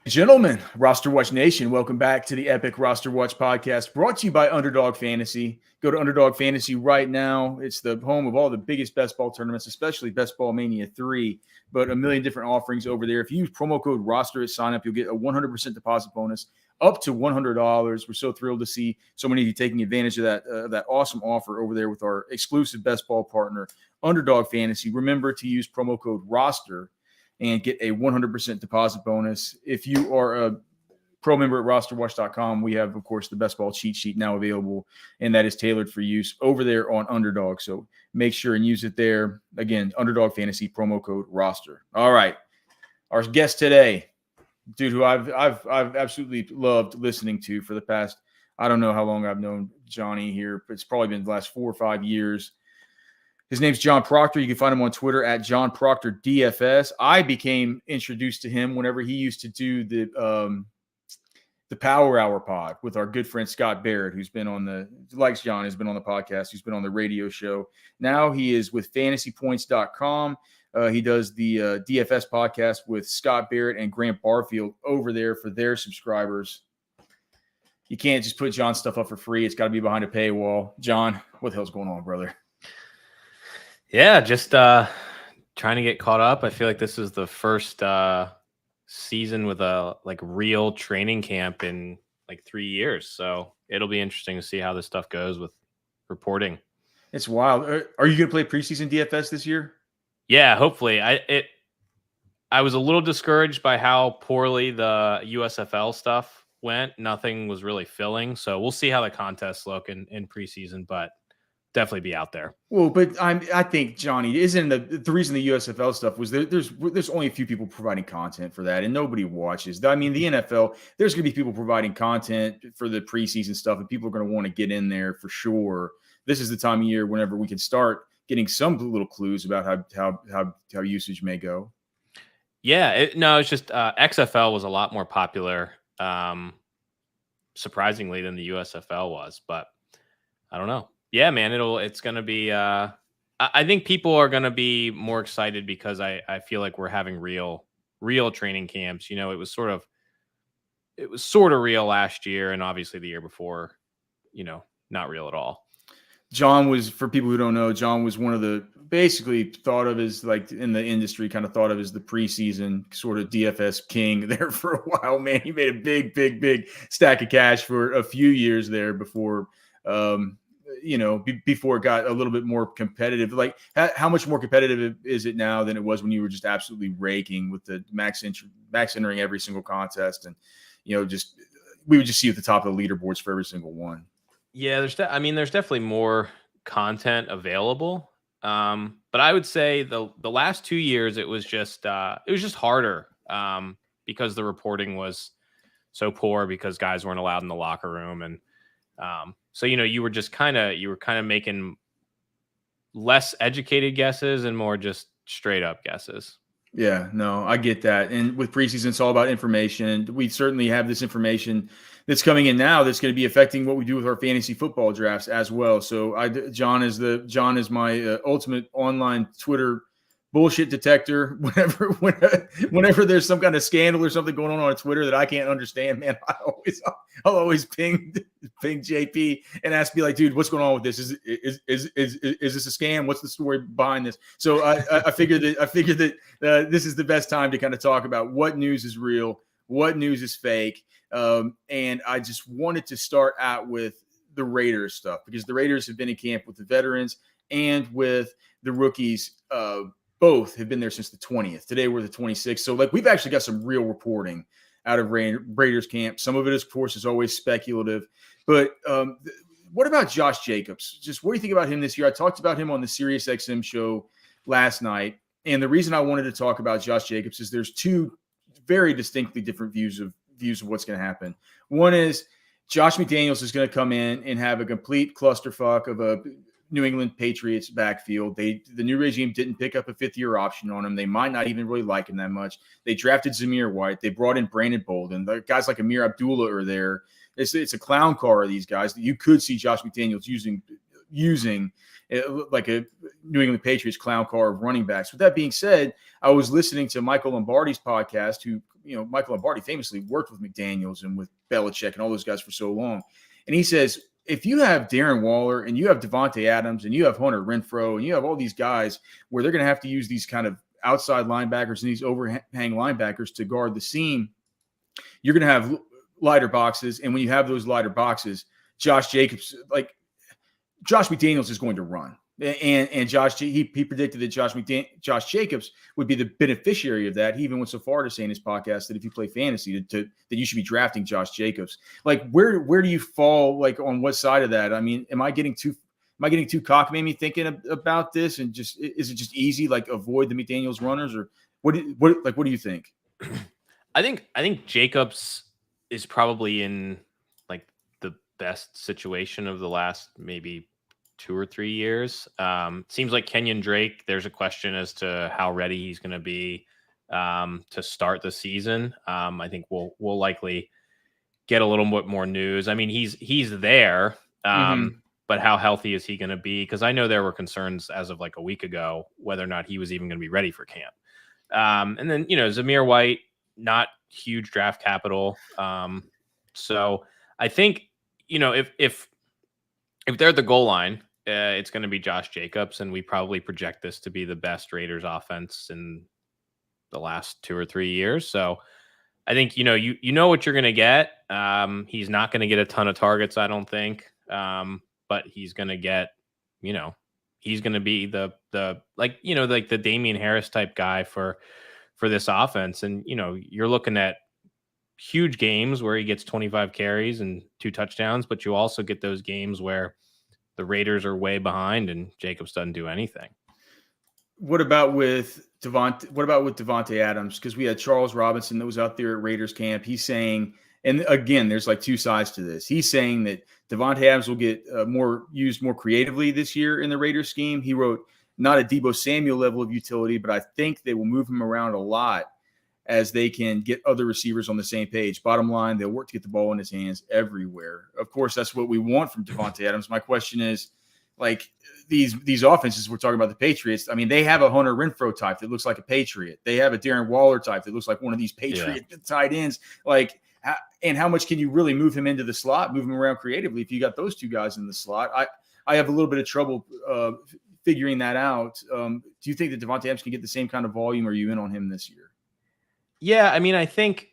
Gentlemen, RosterWatch Nation, welcome back to the epic RosterWatch Podcast, brought to you by Underdog Fantasy. Go to Underdog Fantasy right now. It's the home of all the biggest best ball tournaments, especially Best Ball Mania 3, but a million different offerings over there. If you use promo code ROSTER at sign up, you'll get a 100% deposit bonus up to $100. We're so thrilled to see so many of you taking advantage of that awesome offer over there with our exclusive best ball partner, Underdog Fantasy. Remember to use promo code ROSTER and get a 100% deposit bonus. If you are a pro member at rosterwatch.com, we have, of course, the best ball cheat sheet now available, and that is tailored for use over there on Underdog. So make sure and use it there. Again, Underdog Fantasy, promo code ROSTER. All right. Our guest today, dude who I've absolutely loved listening to for the past, I don't know how long I've known Johnny here, but it's probably been the last 4 or 5 years. His name's John Proctor. You can find him on Twitter at John Proctor DFS. I became introduced to him whenever he used to do the Power Hour pod with our good friend Scott Barrett, who's been on likes John, has been on the podcast, who's been on the radio show. Now he is with fantasypoints.com. He does the DFS podcast with Scott Barrett and Grant Barfield over there for their subscribers. You can't just put John's stuff up for free. It's got to be behind a paywall. John, what the hell's going on, brother? Yeah, just trying to get caught up. I feel like this is the first season with a real training camp in 3 years. So it'll be interesting to see how this stuff goes with reporting. It's wild. Are you going to play preseason DFS this year? Yeah, hopefully. I was a little discouraged by how poorly the USFL stuff went. Nothing was really filling. So we'll see how the contests look in preseason, but definitely be out there. Well, but I think, Johnny, isn't the reason the USFL stuff was there's only a few people providing content for that, and nobody watches. I mean, the NFL, there's going to be people providing content for the preseason stuff, and people are going to want to get in there for sure. This is the time of year whenever we can start getting some little clues about how usage may go. Yeah, it's just XFL was a lot more popular, surprisingly, than the USFL was, but I don't know. Yeah, man, it's going to be I think people are going to be more excited because I feel like we're having real training camps. You know, it was sort of real last year, and obviously the year before, not real at all. John was, for people who don't know, John was one of the basically thought of as in the industry kind of thought of as the preseason sort of DFS king there for a while, man. He made a big stack of cash for a few years there before before it got a little bit more competitive. How much more competitive is it now than it was when you were just absolutely raking with the max entering every single contest, and we would just see you at the top of the leaderboards for every single one. Yeah, there's definitely more content available, but I would say the last 2 years it was just harder because the reporting was so poor because guys weren't allowed in the locker room, and so, you were just kind of making less educated guesses and more just straight up guesses. Yeah, no, I get that. And with preseason, it's all about information. We certainly have this information that's coming in now that's going to be affecting what we do with our fantasy football drafts as well. So John is my ultimate online Twitter bullshit detector. Whenever there's some kind of scandal or something going on Twitter that I can't understand, man, I'll always ping JP and ask me dude, what's going on with this? Is this a scam? What's the story behind this? So I figured that this is the best time to kind of talk about what news is real, what news is fake. And I just wanted to start out with the Raiders stuff because the Raiders have been in camp with the veterans and with the rookies. Both have been there since the 20th. Today we're the 26th. So we've actually got some real reporting out of Raiders camp. Some of it, of course, is always speculative. But what about Josh Jacobs? Just what do you think about him this year? I talked about him on the SiriusXM show last night. And the reason I wanted to talk about Josh Jacobs is there's two very distinctly different views of what's going to happen. One is Josh McDaniels is going to come in and have a complete clusterfuck of a New England Patriots backfield. The new regime didn't pick up a fifth-year option on him. They might not even really like him that much. They drafted Zamir White. They brought in Brandon Bolden. The guys like Amir Abdullah are there. It's a clown car of these guys that you could see Josh McDaniels using using like a New England Patriots clown car of running backs. With that being said, I was listening to Michael Lombardi's podcast, who, Michael Lombardi famously worked with McDaniels and with Belichick and all those guys for so long. And he says, if you have Darren Waller and you have Devonte Adams and you have Hunter Renfrow and you have all these guys where they're going to have to use these kind of outside linebackers and these overhang linebackers to guard the seam, you're going to have lighter boxes. And when you have those lighter boxes, Josh McDaniels is going to run. And Josh, he predicted that Josh Jacobs would be the beneficiary of that. He even went so far to say in his podcast that if you play fantasy, that you should be drafting Josh Jacobs. Like, where do you fall? Like, on what side of that? I mean, am I getting too cockamamie thinking about this? And is it just easy, like, avoid the McDaniels runners, or what do you think? I think Jacobs is probably in like the best situation of the last maybe 2 or 3 years. Seems like Kenyan Drake, there's a question as to how ready he's going to be to start the season. I think we'll likely get a little bit more news. I mean, he's there, but how healthy is he going to be? Because I know there were concerns as of like a week ago whether or not he was even going to be ready for camp. And then, Zamir White, not huge draft capital. So I think, if they're at the goal line, it's going to be Josh Jacobs, and we probably project this to be the best Raiders offense in the last 2 or 3 years. So I think, you know what you're going to get. He's not going to get a ton of targets, I don't think. But he's going to get, he's going to be the Damian Harris type guy for this offense. And, you're looking at huge games where he gets 25 carries and 2 touchdowns, but you also get those games where the Raiders are way behind and Jacobs doesn't do anything. What about with Devonte Adams? Because we had Charles Robinson that was out there at Raiders camp. He's saying, and again, there's like 2 sides to this. He's saying that Devonte Adams will get used more creatively this year in the Raiders scheme. He wrote, not a Deebo Samuel level of utility, but I think they will move him around a lot as they can get other receivers on the same page. Bottom line, they'll work to get the ball in his hands everywhere. Of course, that's what we want from Devonte Adams. My question is, like, these offenses, we're talking about the Patriots. I mean, they have a Hunter Renfrow type that looks like a Patriot. They have a Darren Waller type that looks like one of these Patriot tight ends. Like, and how much can you really move him into the slot, move him around creatively if you got those 2 guys in the slot? I have a little bit of trouble figuring that out. Do you think that Devonte Adams can get the same kind of volume? Or are you in on him this year? Yeah, I mean, I think,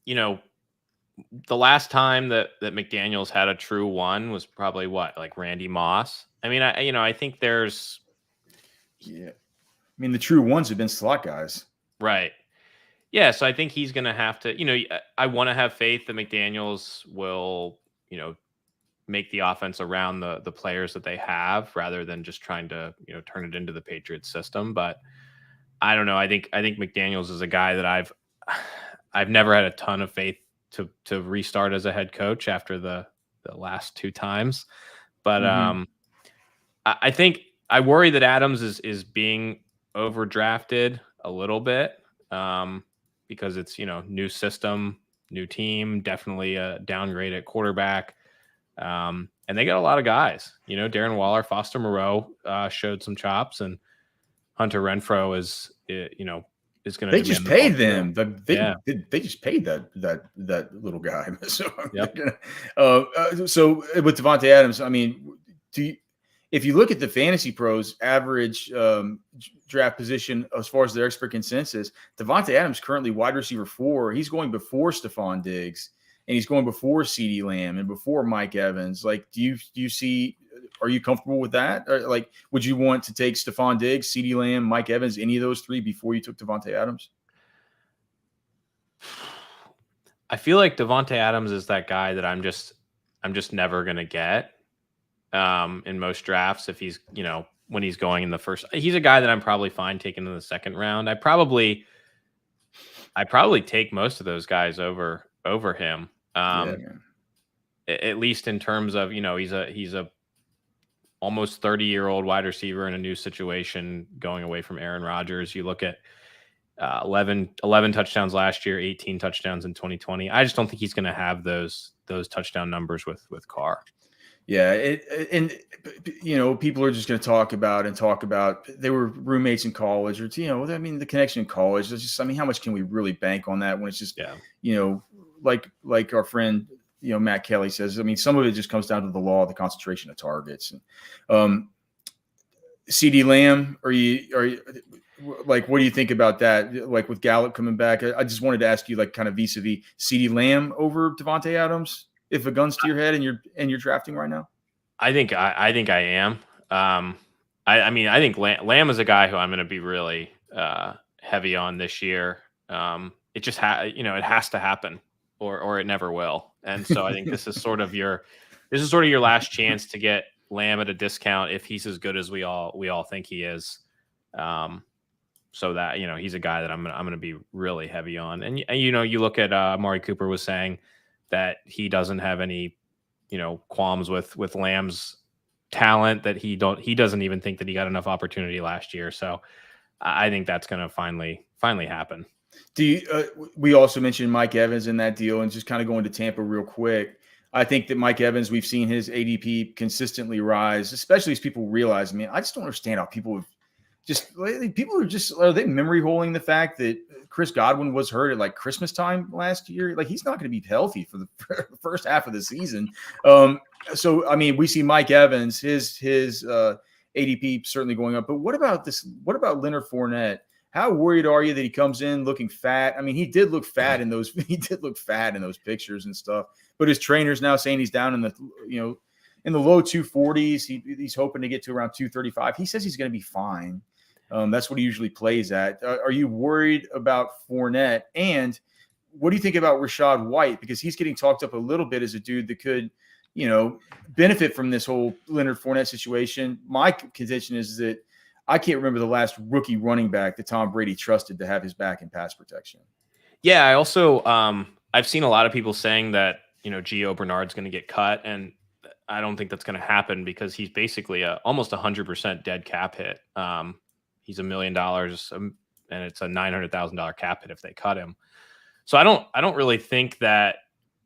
the last time that McDaniels had a true one was probably like Randy Moss. I mean, I think there's. Yeah. I mean, the true ones have been slot guys. Right. Yeah. So I think he's going to have to, I want to have faith that McDaniels will, make the offense around the players that they have rather than just trying to, turn it into the Patriots system. But I don't know. I think McDaniels is a guy that I've never had a ton of faith to restart as a head coach after the last 2 times. But I think I worry that Adams is being overdrafted a little bit because it's, new system, new team, definitely a downgrade at quarterback. And they got a lot of guys, Darren Waller, Foster Moreau showed some chops, and Hunter Renfrow is going to. They just paid them. They just paid that little guy. So, so with Devonte Adams, I mean, if you look at the Fantasy Pros average draft position as far as their expert consensus, Devonte Adams currently wide receiver 4. He's going before Stephon Diggs, and he's going before CeeDee Lamb and before Mike Evans. Like, do you see? Are you comfortable with that? Or, like, would you want to take Stephon Diggs, CeeDee Lamb, Mike Evans, any of those 3 before you took Devonte Adams? I feel like Devonte Adams is that guy that I'm just never going to get in most drafts. If he's, when he's going in the first, he's a guy that I'm probably fine taking in the second round. I probably take most of those guys over him. At least in terms of, he's a almost 30-year-old wide receiver in a new situation, going away from Aaron Rodgers. You look at 11 touchdowns last year, 18 touchdowns in 2020. I just don't think he's going to have those touchdown numbers with Carr. Yeah, and people are just going to talk about. They were roommates in college, or I mean, the connection in college. It's just, I mean, how much can we really bank on that when it's just, like our friend, Matt Kelly says. I mean, some of it just comes down to the law of the concentration of targets. And CD Lamb, are you like, what do you think about that? Like with Gallup coming back, I just wanted to ask you, like, kind of vis-a-vis CD Lamb over Devonte Adams. If a gun's to your head and you're drafting right now, I think I am. I mean, I think Lamb is a guy who I'm going to be really heavy on this year. It just it has to happen, or it never will. And so I think this is sort of your last chance to get Lamb at a discount if he's as good as we all think he is. So that he's a guy that I'm going to be really heavy on. And you look at Amari Cooper was saying that he doesn't have any, qualms with Lamb's talent, that he doesn't even think that he got enough opportunity last year. So I think that's going to finally happen. We also mentioned Mike Evans in that deal, and just kind of going to Tampa real quick. I think that Mike Evans, we've seen his ADP consistently rise, especially as people realize, I mean, I just don't understand how are they memory holding the fact that Chris Godwin was hurt at like Christmas time last year? Like, he's not going to be healthy for the first half of the season. So, I mean, we see Mike Evans, his ADP certainly going up, but what about Leonard Fournette? How worried are you that he comes in looking fat? I mean, he did look fat in those pictures and stuff, but his trainer's now saying he's down in the, in the low 240s. He's hoping to get to around 235. He says he's going to be fine. That's what he usually plays at. Are you worried about Fournette? And what do you think about Rachaad White? Because he's getting talked up a little bit as a dude that could, benefit from this whole Leonard Fournette situation. My contention is that I can't remember the last rookie running back that Tom Brady trusted to have his back in pass protection. Yeah, I also I've seen a lot of people saying that Gio Bernard's going to get cut, and I don't think that's going to happen because he's basically almost 100% dead cap hit. He's $1 million, and it's a $900,000 cap hit if they cut him. So I don't really think that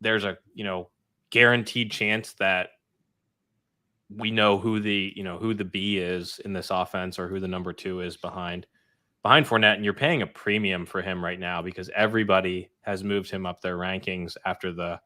there's a guaranteed chance that we know who the B is in this offense, or who the number 2 is behind Fournette. And you're paying a premium for him right now because everybody has moved him up their rankings after the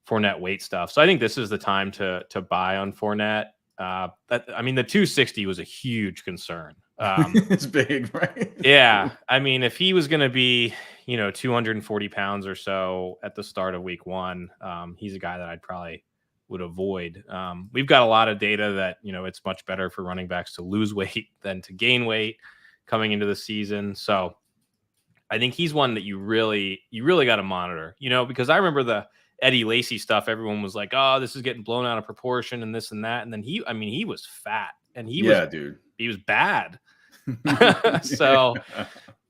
Fournette weight stuff. So I think this is the time to buy on Fournette. The 260 was a huge concern. It's big, right? Yeah. I mean, if he was going to be, 240 pounds or so at the start of week 1, he's a guy that I'd probably would avoid. We've got a lot of data that, it's much better for running backs to lose weight than to gain weight coming into the season. So I think he's one that you really got to monitor, because I remember the Eddie Lacy stuff. Everyone was like, oh, this is getting blown out of proportion and this and that. And then he was fat, and he was bad. So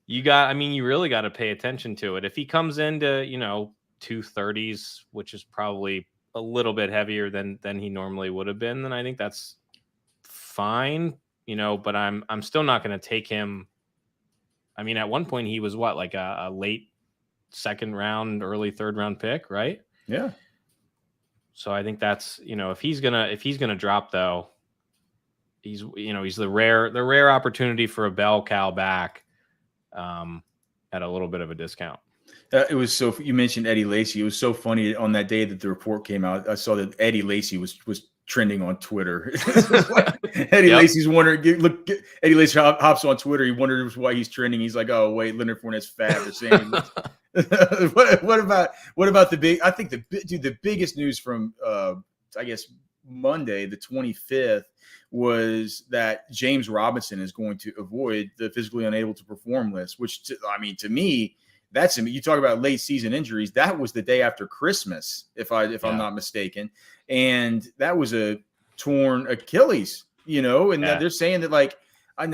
you really got to pay attention to it. If he comes into, 230s, which is probably a little bit heavier than he normally would have been, then I think that's fine, but I'm still not going to take him. I mean, at one point he was like a late second round, early third round pick, right? Yeah. So I think that's, if he's gonna drop, though, he's the rare opportunity for a bell cow back at a little bit of a discount. It was you mentioned Eddie Lacy. It was so funny on that day that the report came out. I saw that Eddie Lacy was trending on Twitter. Eddie Lacy's wondering. Look, Eddie Lacy hops on Twitter. He wonders why he's trending. He's like, "Oh wait, Leonard Fournette's fat." They're saying, what about the big? I think the biggest news from I guess Monday, the 25th, was that James Robinson is going to avoid the physically unable to perform list. Which to me, that's you talk about late season injuries. That was the day after Christmas, if I'm not mistaken, and that was a torn Achilles. And they're saying that I'm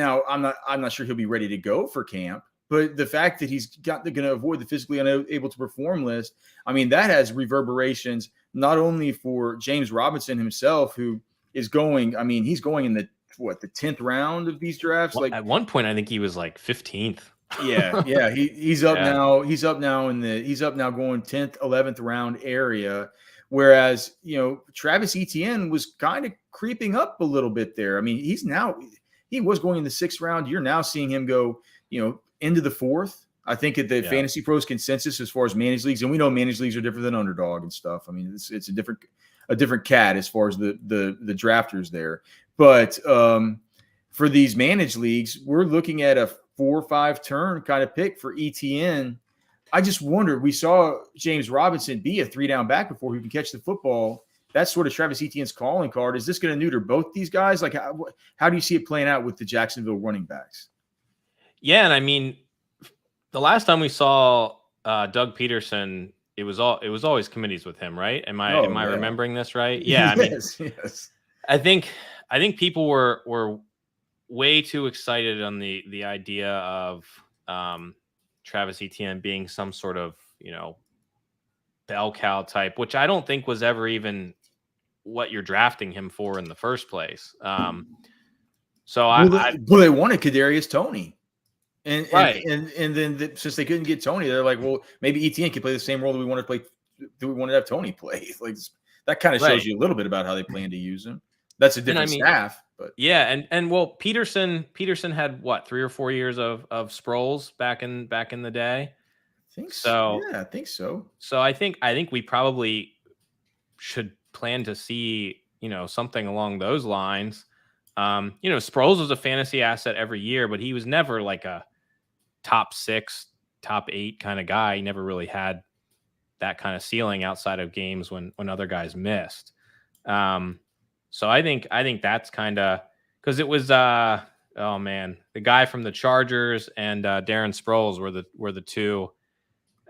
not sure he'll be ready to go for camp, but the fact that he's going to avoid the physically unable to perform list, I mean, that has reverberations not only for James Robinson himself, who is going. I mean, he's going in the 10th round of these drafts. Well, at one point, I think he was like 15th. Yeah. He's up now. He's up now going 10th, 11th round area, Whereas, Travis Etienne was kind of creeping up a little bit there. I mean, he was going in the 6th round. You're now seeing him go, into the 4th. I think at the Fantasy Pros consensus as far as managed leagues, and we know managed leagues are different than Underdog and stuff. I mean, it's a different cat as far as the drafters there. But for these managed leagues, we're looking at a 4 or 5 turn kind of pick for ETN. I just wonder, we saw James Robinson be a 3-down back before he can catch the football. That's sort of Travis Etienne's calling card. Is this going to neuter both these guys? Like, how do you see it playing out with the Jacksonville running backs? Yeah, and I mean, the last time we saw Doug Peterson, it was always committees with him, right? Am I remembering this right? Yeah, I mean, yes. I think people were way too excited on the idea of Travis Etienne being some sort of, bell cow type, which I don't think was ever even what you're drafting him for in the first place. So they wanted Kadarius Toney. And right. And then since they couldn't get Toney, they're like, well, maybe Etienne could play the same role that we wanted to play. Do we want to have Toney play? Like, that kind of shows you a little bit about how they plan to use him. That's a different staff, but yeah, and Peterson had what, 3 or 4 years of Sproles back in the day. I think so. Yeah, I think so. So I think we probably should plan to see, something along those lines. Sproles was a fantasy asset every year, but he was never like a top 6, top 8 kind of guy. He never really had that kind of ceiling outside of games when other guys missed. So I think that's kind of, because it was the guy from the Chargers and Darren Sproles were the two,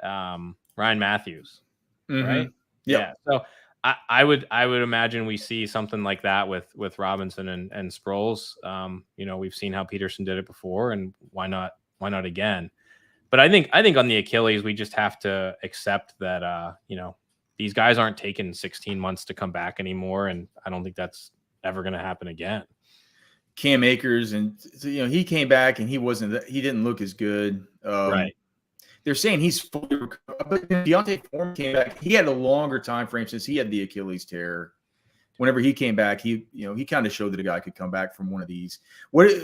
Ryan Matthews, right? Yeah. So I would imagine we see something like that with Robinson and Sproles. We've seen how Peterson did it before, and why not again? But I think on the Achilles, we just have to accept that these guys aren't taking 16 months to come back anymore, and I don't think that's ever going to happen again. Cam Akers, and he came back and he didn't look as good. Right. They're saying he's fully recovered, but Deontay Foreman came back. He had a longer time frame since he had the Achilles tear. Whenever he came back, he kind of showed that a guy could come back from one of these.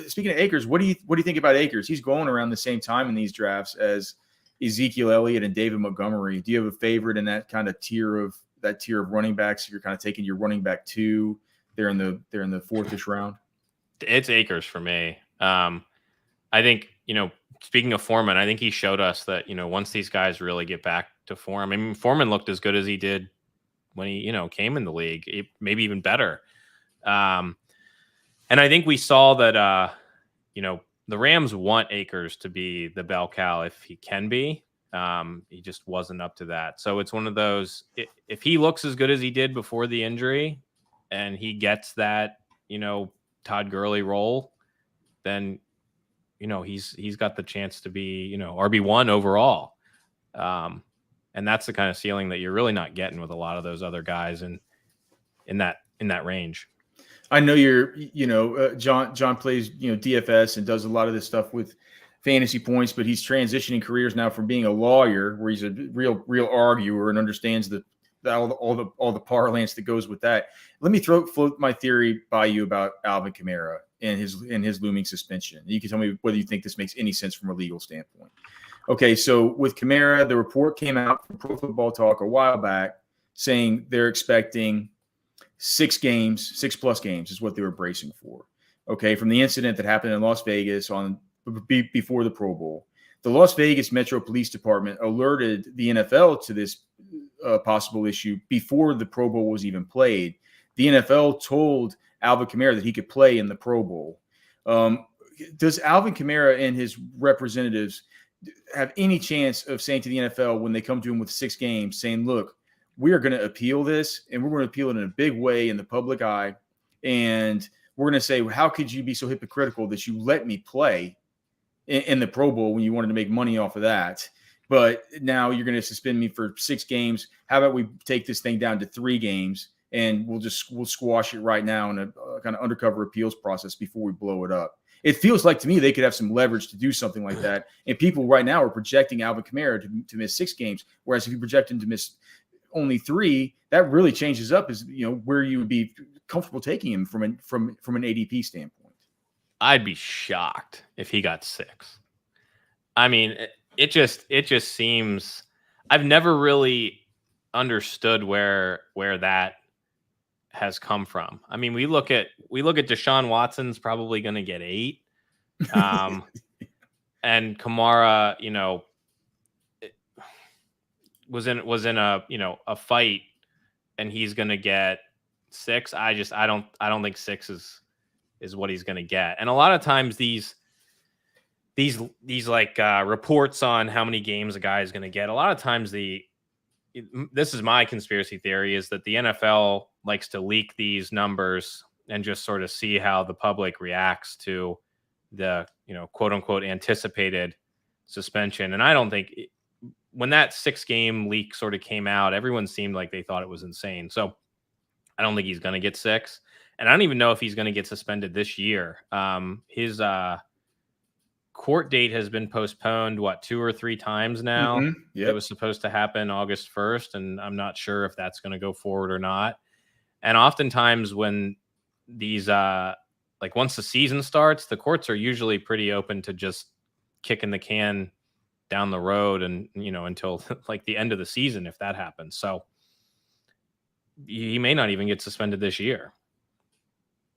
Speaking of Akers, what do you think about Akers? He's going around the same time in these drafts as Ezekiel Elliott and David Montgomery. Do you have a favorite in that kind of tier of running backs? If you're kind of taking your running back 2, they're in the 4th-ish round. It's Akers for me. I think, speaking of Foreman, I think he showed us that, once these guys really get back to form, I mean, Foreman looked as good as he did when he, came in the league, maybe even better. And I think we saw that, the Rams want Akers to be the bell cow if he can be. He just wasn't up to that. So it's one of those, if he looks as good as he did before the injury and he gets that, Todd Gurley role, then, he's got the chance to be, RB1 overall. And that's the kind of ceiling that you're really not getting with a lot of those other guys in that range. I know John plays, DFS and does a lot of this stuff with fantasy points, but he's transitioning careers now from being a lawyer, where he's a real arguer and understands all the parlance that goes with that. Let me float my theory by you about Alvin Kamara and his looming suspension. You can tell me whether you think this makes any sense from a legal standpoint. Okay, so with Kamara, the report came out from Pro Football Talk a while back saying they're expecting 6 plus games is what they were bracing for. Okay, from the incident that happened in Las Vegas before the Pro Bowl. The Las Vegas Metro Police Department alerted the NFL to this possible issue before the Pro Bowl was even played. The NFL told Alvin Kamara that he could play in the Pro Bowl. Does Alvin Kamara and his representatives have any chance of saying to the NFL when they come to him with 6 games, saying, look, we are going to appeal this, and we're going to appeal it in a big way in the public eye, and we're going to say, how could you be so hypocritical that you let me play in the Pro Bowl when you wanted to make money off of that, but now you're going to suspend me for 6 games? How about we take this thing down to 3 games, and we'll squash it right now in a kind of undercover appeals process before we blow it up? It feels like to me they could have some leverage to do something like that. And people right now are projecting Alvin Kamara to miss 6 games, whereas if you project him to miss only 3, that really changes up as where you would be comfortable taking him from an ADP standpoint. I'd be shocked if he got 6. I mean, it just seems, I've never really understood where that has come from. I mean, we look at Deshaun Watson's probably going to get 8. And Kamara, was in a fight, and he's going to get 6. I don't think 6 is what he's going to get. And a lot of times these like reports on how many games a guy is going to get, a lot of times this is my conspiracy theory, is that the NFL likes to leak these numbers and just sort of see how the public reacts to the, quote unquote anticipated suspension. And I don't think when that 6-game leak sort of came out, everyone seemed like they thought it was insane. So I don't think he's going to get 6. And I don't even know if he's going to get suspended this year. His court date has been postponed, 2 or 3 times now. Mm-hmm. Yep. It was supposed to happen August 1st, and I'm not sure if that's going to go forward or not. And oftentimes when these, once the season starts, the courts are usually pretty open to just kicking the can down the road and, until like the end of the season, if that happens. So he may not even get suspended this year.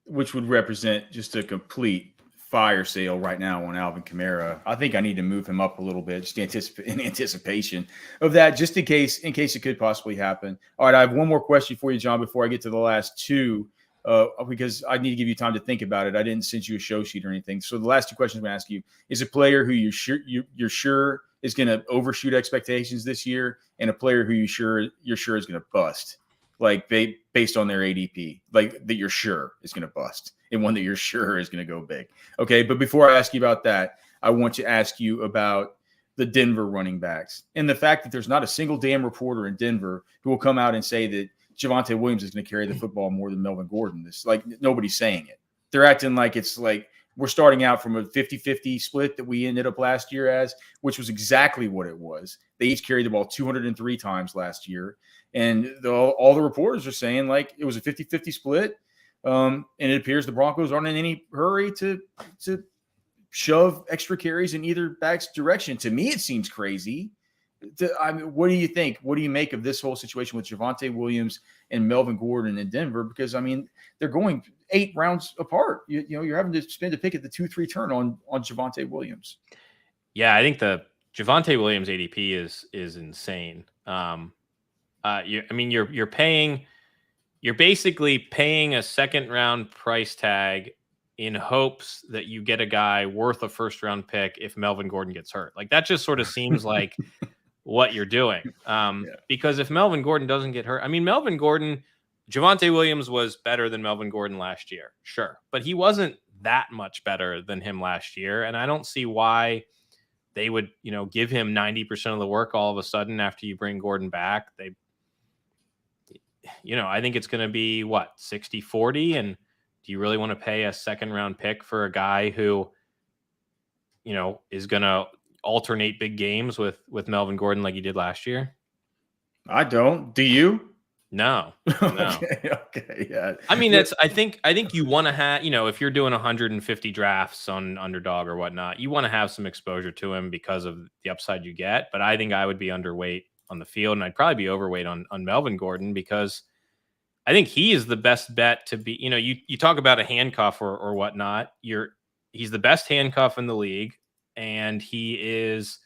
Which would represent just a complete fire sale right now on Alvin Kamara. I think I need to move him up a little bit, just in anticipation of that, just in case it could possibly happen. All right, I have one more question for you, John, before I get to the last 2, because I need to give you time to think about it. I didn't send you a show sheet or anything. So the last 2 questions I'm going to ask you is a player who you're sure is going to overshoot expectations this year, and a player who you're sure is going to bust, like based on their ADP, like that you're sure is going to bust, and one that you're sure is going to go big. Okay, but before I ask you about that, I want to ask you about the Denver running backs and the fact that there's not a single damn reporter in Denver who will come out and say that Javonte Williams is going to carry the football more than Melvin Gordon. This, like, nobody's saying it. They're acting like it's like we're starting out from a 50-50 split that we ended up last year as, which was exactly what it was. They each carried the ball 203 times last year. And all the reporters are saying like it was a 50-50 split. And it appears the Broncos aren't in any hurry to shove extra carries in either back's direction. To me, it seems crazy. I mean, what do you think? What do you make of this whole situation with Javonte Williams and Melvin Gordon in Denver? Because, I mean, they're going 8 rounds apart. You're having to spend a pick at the 2-3 turn on Javonte Williams. Yeah, I think the Javonte Williams ADP is insane. You're basically paying a second round price tag in hopes that you get a guy worth a first round pick if Melvin Gordon gets hurt. Like, that just sort of seems like what you're doing. Because if Melvin Gordon doesn't get hurt, I mean, Javonte Williams was better than Melvin Gordon last year. Sure. But he wasn't that much better than him last year. And I don't see why they would, give him 90% of the work all of a sudden after you bring Gordon back. I think it's going to be 60-40. And do you really want to pay a second round pick for a guy who, is going to alternate big games with Melvin Gordon like he did last year? I don't. Do you? No. Okay. Yeah. I mean, I think you want to have, if you're doing 150 drafts on Underdog or whatnot, you want to have some exposure to him because of the upside you get. But I think I would be underweight on the field, and I'd probably be overweight on Melvin Gordon, because I think he is the best bet to be, you talk about a handcuff or whatnot. He's the best handcuff in the league, and he is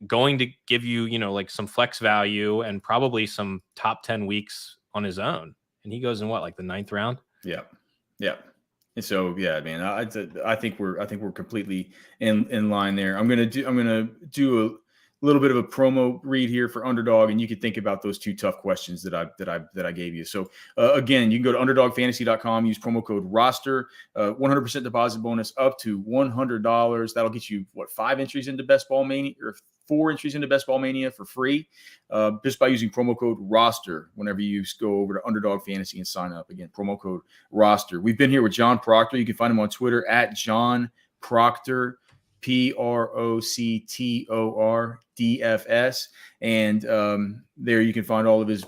going to give you, like some flex value and probably some top 10 weeks on his own. And he goes in like the 9th round. Yeah. Yeah. And so, yeah, man, I think we're completely in line there. I'm going to do a little bit of a promo read here for Underdog, and you can think about those 2 tough questions that I gave you. So again, you can go to underdogfantasy.com, use promo code ROSTER, 100% deposit bonus up to $100. That'll get you 5 entries into Best Ball Mania, or 4 entries into Best Ball Mania for free, just by using promo code ROSTER whenever you go over to Underdog Fantasy and sign up. Again, promo code ROSTER. We've been here with John Proctor. You can find him on Twitter at John Proctor PROCTOR DFS, and there you can find all of his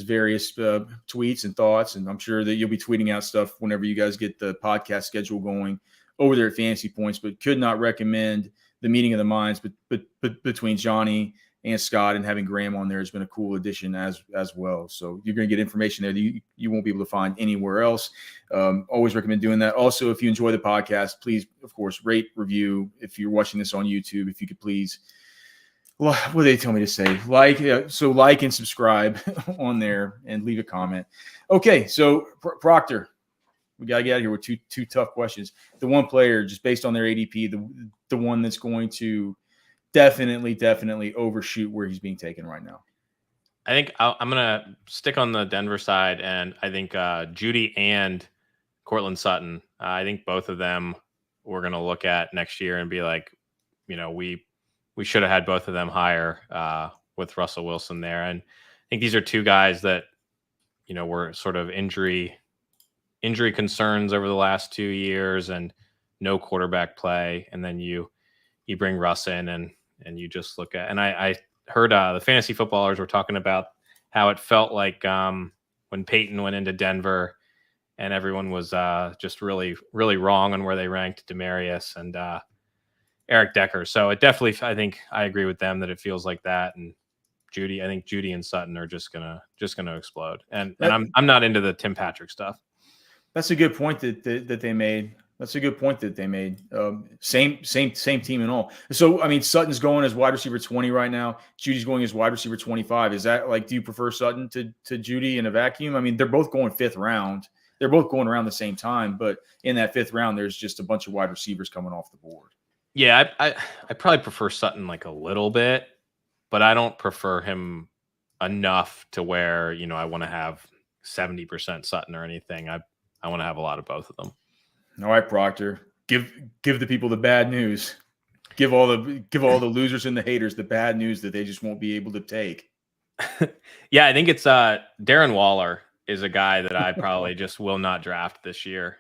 various tweets and thoughts. And I'm sure that you'll be tweeting out stuff whenever you guys get the podcast schedule going over there at Fantasy Points. But could not recommend the meeting of the minds between Johnny and Scott, and having Graham on there has been a cool addition as well. So you're going to get information there that you won't be able to find anywhere else. Always recommend doing that. Also, if you enjoy the podcast, please, of course, rate, review. If you're watching this on YouTube, if you could please, what do they tell me to say? Like and subscribe on there and leave a comment. Okay, so Proctor, we got to get out of here with two tough questions. The one player, just based on their ADP, the one that's going to definitely overshoot where he's being taken right now. I think I'm going to stick on the Denver side, and I think Judy and Cortland Sutton, I think both of them we're going to look at next year and be like, we should have had both of them higher with Russell Wilson there. And I think these are two guys that, were sort of injury concerns over the last 2 years and no quarterback play. And then you bring Russ in and you just look at, and I heard the fantasy footballers were talking about how it felt like when Peyton went into Denver and everyone was just really, really wrong on where they ranked Demarius and Eric Decker. So it definitely, I think I agree with them that it feels like that. And Judy, I think Judy and Sutton are just gonna explode. And I'm not into the Tim Patrick stuff. That's a good point that they made. That's a good point that they made. Same team and all. So, I mean, Sutton's going as wide receiver 20 right now. Judy's going as wide receiver 25. Is that like, do you prefer Sutton to Judy in a vacuum? I mean, they're both going 5th round. They're both going around the same time, but in that 5th round, there's just a bunch of wide receivers coming off the board. Yeah, I probably prefer Sutton like a little bit, but I don't prefer him enough to where, I want to have 70% Sutton or anything. I want to have a lot of both of them. All right, Proctor, give the people the bad news. Give all the losers and the haters the bad news that they just won't be able to take. Yeah, I think it's Darren Waller is a guy that I probably just will not draft this year.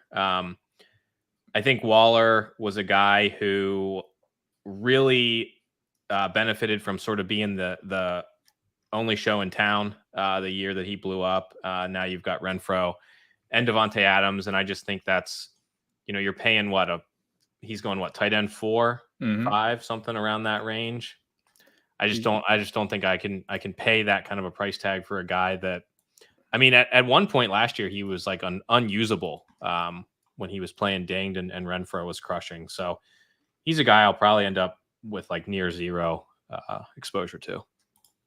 I think Waller was a guy who really benefited from sort of being the only show in town the year that he blew up. Now you've got Renfro and Devonte Adams, and I just think that's, you're paying he's going tight end 4, 5, something around that range. I just don't think I can pay that kind of a price tag for a guy that, I mean, at one point last year, he was like unusable when he was playing dinged and Renfro was crushing. So he's a guy I'll probably end up with like near zero exposure to.